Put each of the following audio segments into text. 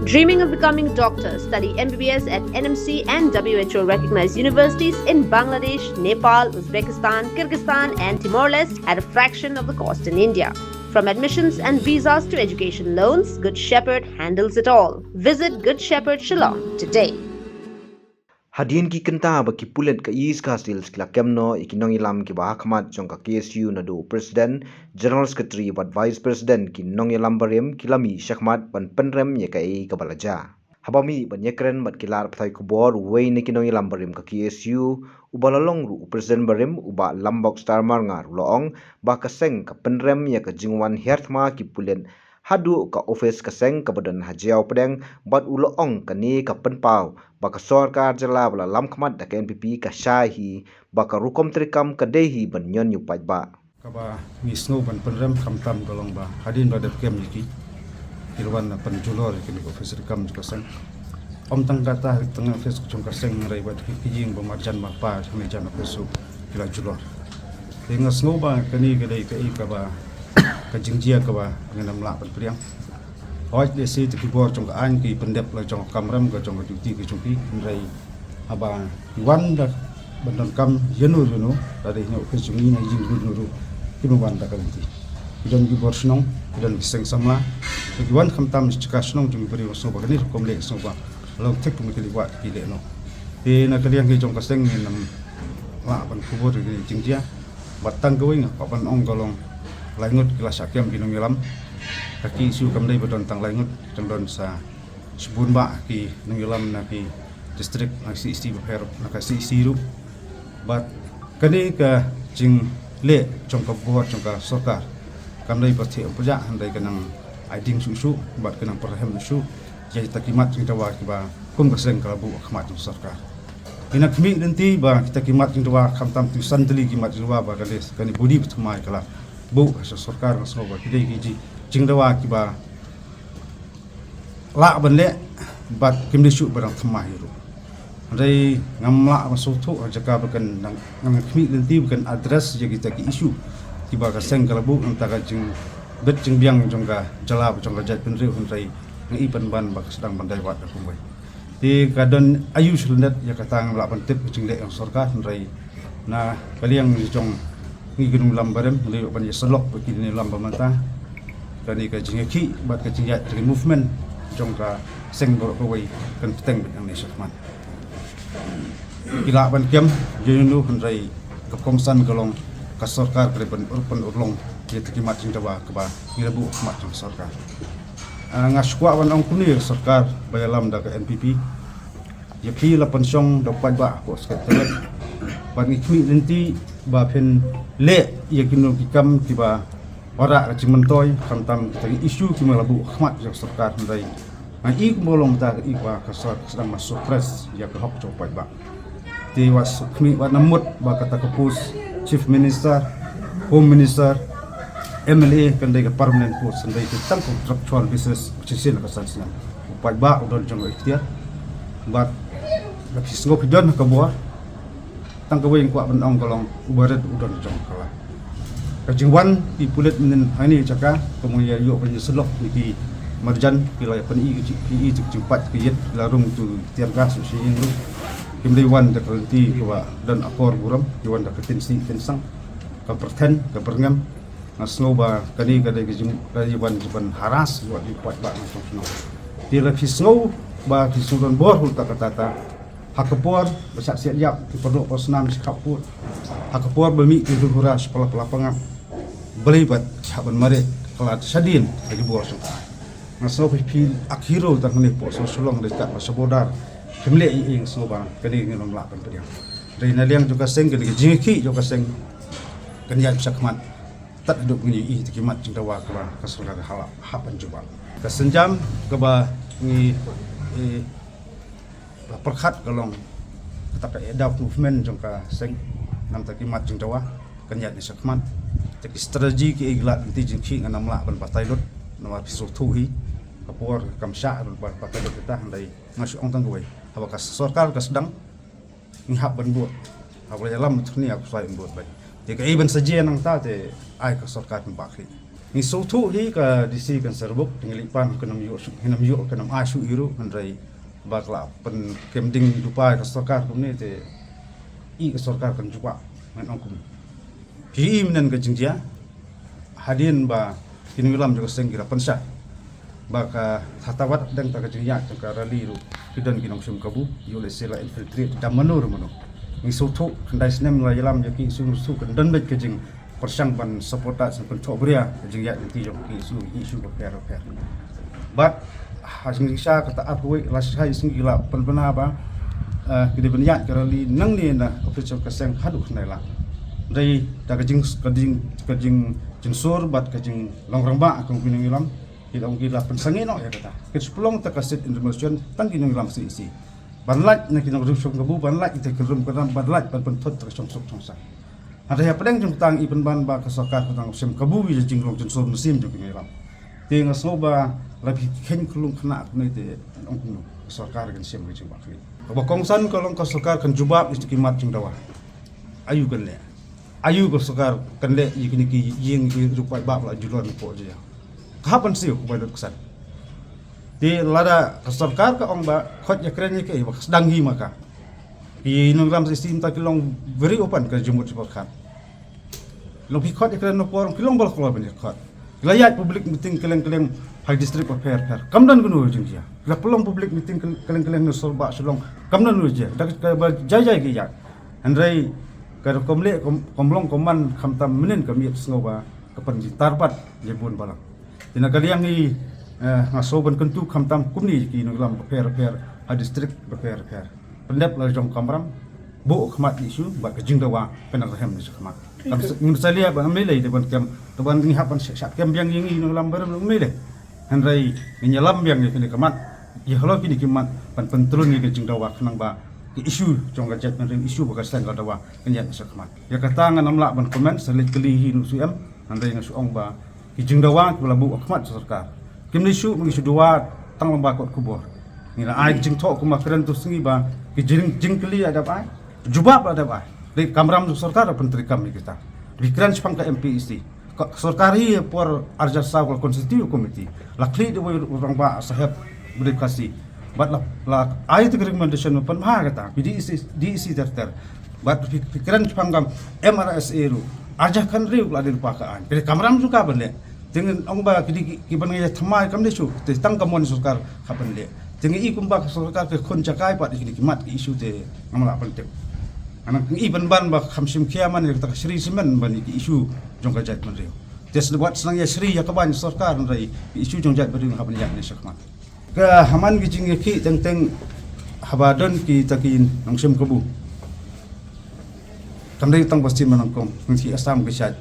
Dreaming of becoming a doctor, study MBBS at NMC and WHO recognized universities in Bangladesh, Nepal, Uzbekistan, Kyrgyzstan, and Timor-Leste at a fraction of the cost in India. From admissions and visas to education loans, Good Shepherd handles it all. Visit Good Shepherd Shillong today. Hadin ki kenta ba ki pulet ka is ka sils kla kemno ikinong ilam ki ba hakmat jong ka KSU na do president general secretary but vice president ki nong ilam barem kilami shakmat ban penrem ye ka e ka balaja habami ban yekren mat kilar pthai ku bor we ne kinong ilam barem ka KSU ubalalong ru president barem uba lambok star mar ngar loong ba ka seng ka penrem ye ka jingwan herthma ki pulen hadu ka office ka seng ka badan hajiau pedeng bat uloong ka ni ka penpau baka sarkar jala bala lam khmat da NPP ka shahi baka rukom trikam ka dehi ban nyon yu paj ba kaba mi snow ban penrem kamtam golong ba hadin ba kem yiki hilwan na penjulor kini ko office kam ka seng om tang kata tang office ko ka seng rai ba kijing ba marjan ba pa me jan office kila julor tinga snow ba kani ka dei ka I ka ba ka jingjia ka ba nganam la ban priang oi de si ti bor trong an ki pendep la trong kamram ka trong duty ki chung pi rai aba wan da bandon kam yenu yenu dari no ke jungi na jing ru ki wan da ka ti don ki bor snong don ki seng samla ki wan kham tam chika snong chung bari so ba ni kom le so ba lo tek mi ki wa ki le no te na ka liang ki trong ka seng ni nam la ban ku bor ki jingjia batang ko ing pa ban ong golong laingut kelas akem kinong yalam kaki isu kam dai badon tang laingut tangdon sa subun ba ki nong yalam na ki district na si isti bher na ka si siru bat kani ka jing le chong ka bor chong ka sokar kam dai pathe puja handai kanang aiding su bat kanang parhem su jadi takimat jing tawa ki ba kum ka seng ka bu khmat sarkar ina khmi nanti ba kita kimat jing tawa kham tam tu santli kimat jing ba kales kani budi thmai kala bu sarkar so ba kidai ki jingdawa ki ba la ban le bat kim de shu barang thmai ru dai ngamla ma so thu jaka bakan nang khmi lenti bukan address je kita ki isu ki ba ka seng kala bu anta ka jing bet jing biang jongga jala jongga jat pen riu dai ngi pan ban ba sedang bandai wat ku bai ti kadon ayu sulendat ya katang la ban tip jing le sarkar dai na kaliang jong ngi gunung lambarem le ban selok begini lamba mata kani ka jingki bat ka jingat dari movement jongka seng go wei kan teng ang ni sakman kila ban kem jenu rai ka komsan golong ka sarkar kre ban urban urlong ye tikimat jing dawa ka ba ngilabu mat jong sarkar ngaskwa ban ong kuni sarkar bayalam da ka NPP ye pi la pensong do pa ba ko sekretariat ban ikmi nanti ba pen le ye kinu kikam tiba ora ka cimentoy kantam kita isu ki malabu khmat jak sarkar ndai ai ku bolong ta I ba ka sedang masuk press ya ka hok copai ba ti was khmi wa namut ba kata ka pus chief minister home minister MLA kan dai ka permanent post ndai ki tang contractual basis chisin ka sansan upai ba udon jong ikhtiar ba ka kisgo pidon ka buah tang ka wing kwa ban ong kolong ubaret udon jong kala kajingwan di pulet menen hani caka kemudian yo pen selok di marjan kila pen I cepat kiyet larung tu tiang gas si ingru kimli wan da kalti wa dan akor buram yuan da ketensi tensang ka perten ka perngam ngasno ba kani ka de kajiban jiban haras wa di pat ba ngasno di la fisno ba fisudon bor hul ta kata hakapor besak siap yap di pondok posnam sikapur hakapor bemi di huras pelapangap belibat haban mare kelat sadin lagi bor sungka ngaso pil akhiro tang ni po so sulong dekat masabodar kemle ing soba kani ngilong la kan periang reina liang juga seng kani jingki juga seng kan ya bisa kemat tak duduk ni I tikimat jingdawa ka kasulga hala hapan juba kasenjam ka ba ni perkhat kalong tak ada movement jongka seng nam takimat jingdawa kan ya ni sakman tak strategi ki iglat nanti jingki nganam la ban patai lut nama pisu thuhi kapor kamsha ban patai lut kita handai ngasu ong tang goi haba kas sarkar kas sedang ngihap ban buat haba dalam thuni aku sai buat bai te ka iban saje nang ta te ai ka sarkar bakri Ni sotu hi ka disi kan serbuk ngelipan kenam yuk kenam asu iru handrai bakla pen kemding dupai ka sarkar kumni te I ka sarkar kan juga men ongkum hi menen ka jingjia hadin ba kinulam juga sengkira pensa baka hatawat dan ta ka jingjia ka rali ru kidan kinong sim kabu yole sela infiltrate da manur mano ni sotu kandai snem la yalam yaki su kan dan bet ka jing persang ban supporta sampai cobria jengya nanti jom isu repair but hasil kisah kata aku lasai singgila penbena apa kita banyak kerali nang ni na official keseng hadu kenala dari dah kajing jensur bat kajing longramba aku pinang ilam kita ungkila pensangin ya kata kesepulong takasit information tang kinang ilam si banlat na kinang rusuk gabu banlat itu kerum keram banlat pentot tersungsuk sungsang ada yang pedang jung tang ipen ban ba ka sarkar tang sem kabu bi jing long jin so musim jung ngiram te nga soba labi khen kulung khna ne te ong nu sarkar kan sem jing ba khli ba kongsan kolong ka sarkar kan jubab istikimat jing dawa ayu kan le ayu ka sarkar kan le yikini ki ying ki rupai bab la julon po je kapan sih ku ba kesan te lada ka sarkar ka ong ba khot ya kren ke ba sedang hi maka di nungram sistem ta kilong very open ke jumut sarkar long pikot iklan no porong kilong bal kolo banyak kot layat public meeting keleng-keleng high district repair kamdan gunu jingja la pelong public meeting keleng-keleng no sorba sulong kamdan nu je dak jai-jai ge ya andrai ka komle komlong koman khamtam menen kami sngoba kapan tarbat je bun balang tina kaliang ni ngasoban kentu khamtam kumni ki nunglam repair high district repair pendap la jong kamram bu khmat isu ba ka jingdawa penang hem ni khmat ngin salia ba amile de ban kem to ban ngi hapan syak kem yang ngi no lambar no mile handrai ngi lam yang ni kamat ya halo kini kimat pan pentrun ngi jing dawa kenang ba ki isu jong gajet men isu ba ka sen la dawa ngi sakmat ya kata ngan amla ban komen selit keli hi nu suam handrai ngi suong ba ki jing dawa ki labu khmat sarkar kim ni isu ngi dua tang lamba kot kubur ni la ai jing tho kuma keren tu singi ba ki jing keli ada ba jubab ada ba di kamram sarkar penteri kami kita pikiran sepang ke MPIC sarkari por arja sawal konstitusi komiti lakli de orang ba sahab berdekasi bat la ayat recommendation pan ha kata DEC terter bat pikiran sepang kam MRSA ru arja kan riu la di pakaan jadi kamram suka bende dengan ong ba ki ban ya thamai kam desu te tang kamon sarkar kapan le dengan i kumba sarkar ke kon jakai pat ki mat isu te ngamla penting anak iban ban ba khamsim kiaman ya ta Sri Simen ban isu jong ka jat manri tes buat senang ya Sri ya kaban sarkar rai isu jong jat badung haban ya ni sakmat ka haman gi jing ki teng habadon ki takin nangsim kabu tamdai tang pasti manangkong ngi asam ke syat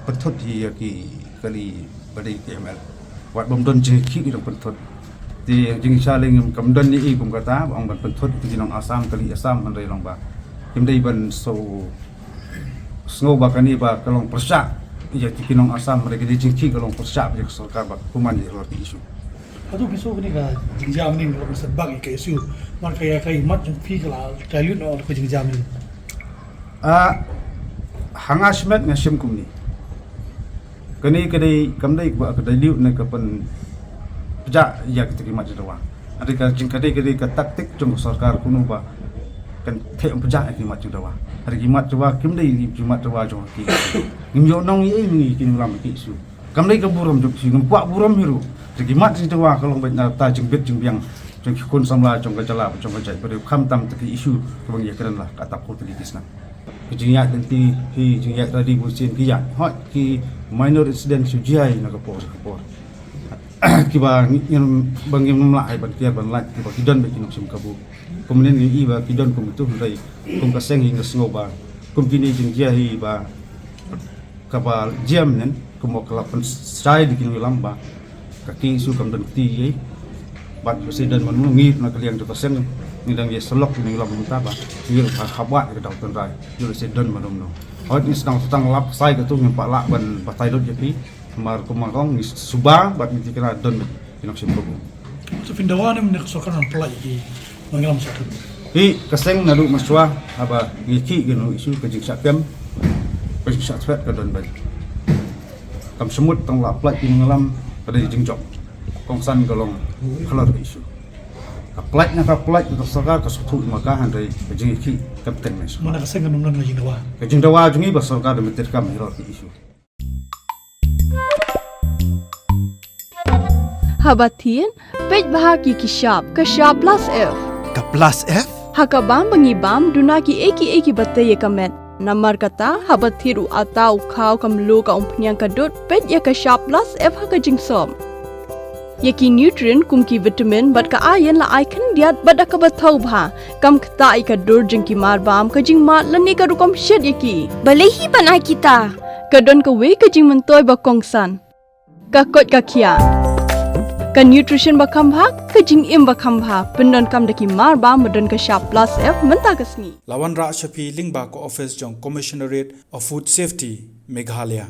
petot hi ki kali badai KML wat bomdon jing ki dong petot ti jing saling kamdon ni kum kata ong ban petot ki nang asam kali asam man rai long ba kimdai ban so snow bakani ba kalong persa ya tikinong asam mereka di jingki kalong persa ya sarkar ba kuman ya lor isu atu biso ni ka jingjam ni lo sebag ke isu mar kaya kai mat jung phi kala kalut no ko jingjam ni hangasmet ngasim kumni kani kadai kamdai ba kadai liu na kapan ja ya kitiki mat jawa ada ka jingkadai kadai ka taktik jong sarkar kuno ba kan the pejak ki mat jawa hari kimat jawa kimdai kimat jawa jong ki ngyo nong ye ngi kin lam ki su kamdai ka buram jok si ngpa buram hiru hari kimat si jawa kalong bet na ta jing bet jing biang jong ki kon samla jong ka jala jong ka jai pada kham tam taki isu kebang ye keren lah kata ko tadi kisna kijingat nanti hi jingat tadi busin ki ya hot ki minor incident su jai na ka por ki ba ngin bang ngim la ai ban kiar ban lat ki ba kidon be kinok sim kabu kemudian ni iba kidon kum tu rai kum ka seng hingga sngoba kum kini jing jahi ba kabal jam nen kum kelapan sai di kini lamba kaki su kam dan ti ye bat presiden menungi na kalian tu seng ni dang ye selok ni lamba muta ba ni ka khabat ke doktor rai yo presiden menung hot ni sedang lap sai ke tu ngpa la ban batai dot ye mar kumangong ni suba bat ni kira don kinok sim kabu so findawana ni sarkar nan pelai ki mangalam satu hi kaseng nadu maswa aba ngiki genu isu kajik sakam kajik sakfat ka don ban kam semut tong la plai in ngalam pada jingjok kongsan golong khalar isu apply na apply to sarkar ka suthu maka handai jing ki kapten mes Mana kasih kan nunggu lagi nawa. jing dawa jungi ba sarkar de meter kam hiro isu Habatin pej bahagi kishap kashap plus F Ka plus F? hakabam bangibam dunaki eki bataye kamet namar kata habathiru atau khau kamlu ka umpnyang kadut pej ya kashap plus F haka jingsom Yaki nutrient kumki vitamin bat ka ayan la icon diat bat ka bathau bha kam khta ai ka dur jing ki mar bam ka jing mat lani ka rukom shed yaki balehi banai kita ka don ka we ka jing mentoy ba kongsan ka kot ka khia ka nutrition ba kham bha ka jing im ba kham bha pendon kam daki mar bam modon ka sharp plus F menta kasni Lawan Ra Shafi Lingba ko office jong Commissionerate of Food Safety Meghalaya